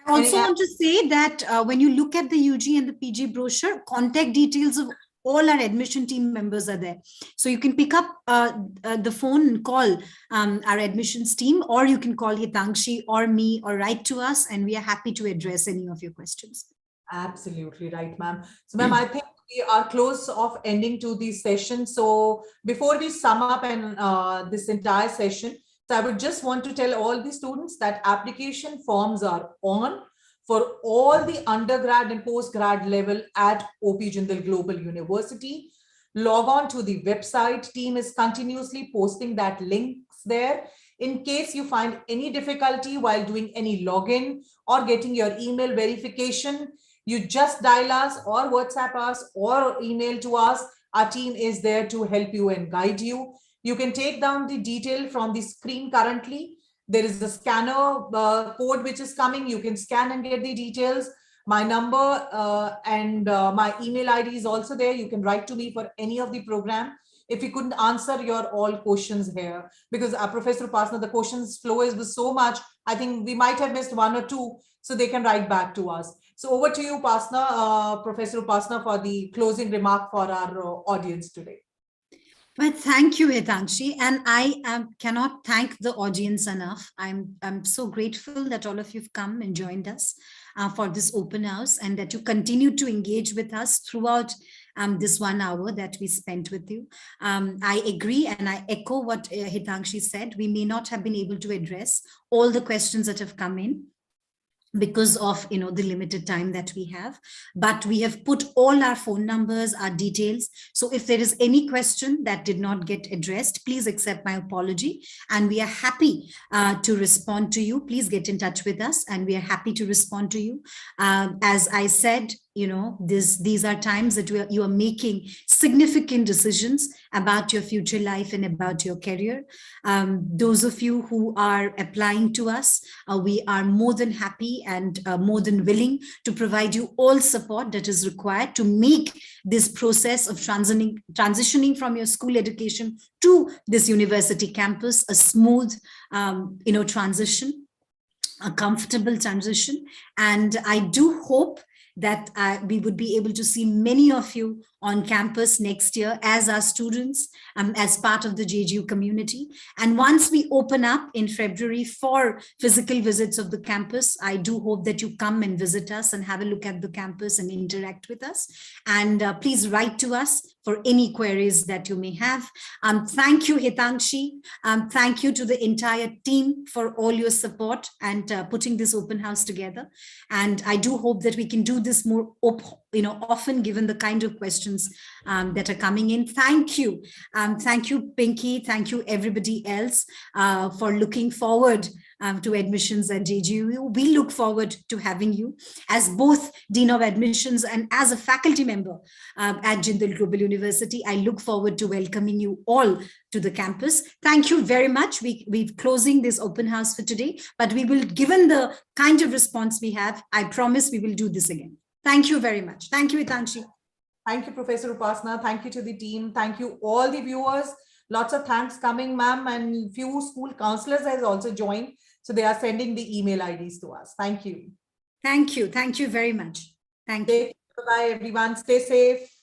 Speaker 2: I also want to say that when you look at the UG and the PG brochure, contact details of all our admission team members are there. So you can pick up the phone and call our admissions team, or you can call Hitankshi or me, or write to us, and we are happy to address any of your questions.
Speaker 1: Absolutely right, ma'am. So, ma'am, I think we are close of ending to the session. So before we sum up and this entire session, so I would just want to tell all the students that application forms are on for all the undergrad and postgrad level at OP Jindal Global University. Log on to the website. Team is continuously posting that links there. In case you find any difficulty while doing any login or getting your email verification, you just dial us or WhatsApp us or email to us. Our team is there to help you and guide you. You can take down the detail from the screen currently. There is a scanner code which is coming. You can scan and get the details. My number and my email ID is also there. You can write to me for any of the program. If we couldn't answer your all questions here, because Professor Upasana, the questions flow was so much, I think we might have missed one or two, so they can write back to us. So over to you, Upasana, Professor Upasana, for the closing remark for our audience today.
Speaker 2: Well, thank you, Hitankshi, and I cannot thank the audience enough. I'm so grateful that all of you've come and joined us for this open house, and that you continue to engage with us throughout this 1 hour that we spent with you. I agree and I echo what Hitankshi said. We may not have been able to address all the questions that have come in because of the limited time that we have, but we have put all our phone numbers, our details. So if there is any question that did not get addressed, please accept my apology, and we are happy to respond to you. Please get in touch with us and we are happy to respond to you. As I said, these are times that you are making significant decisions about your future life and about your career. Those of you who are applying to us, we are more than happy and more than willing to provide you all support that is required to make this process of transitioning from your school education to this university campus a smooth transition, a comfortable transition. And I do hope that we would be able to see many of you on campus next year as our students, as part of the JGU community. And once we open up in February for physical visits of the campus, I do hope that you come and visit us and have a look at the campus and interact with us. And please write to us for any queries that you may have. Thank you, Hitankshi. Thank you to the entire team for all your support and putting this open house together. And I do hope that we can do this more often given the kind of questions that are coming in. Thank you. Thank you, Pinky. Thank you, everybody else, for looking forward to admissions at JGU. We look forward to having you as both Dean of Admissions and as a faculty member at Jindal Global University. I look forward to welcoming you all to the campus. Thank you very much. We're closing this open house for today, but we will, given the kind of response we have, I promise we will do this again. Thank you very much. Thank you, Hitankshi.
Speaker 1: Thank you, Professor Upasana. Thank you to the team. Thank you, all the viewers. Lots of thanks coming, ma'am, and few school counselors has also joined. So they are sending the email IDs to us. Thank you.
Speaker 2: Thank you. Thank you very much. Thank you.
Speaker 1: Bye, everyone. Stay safe.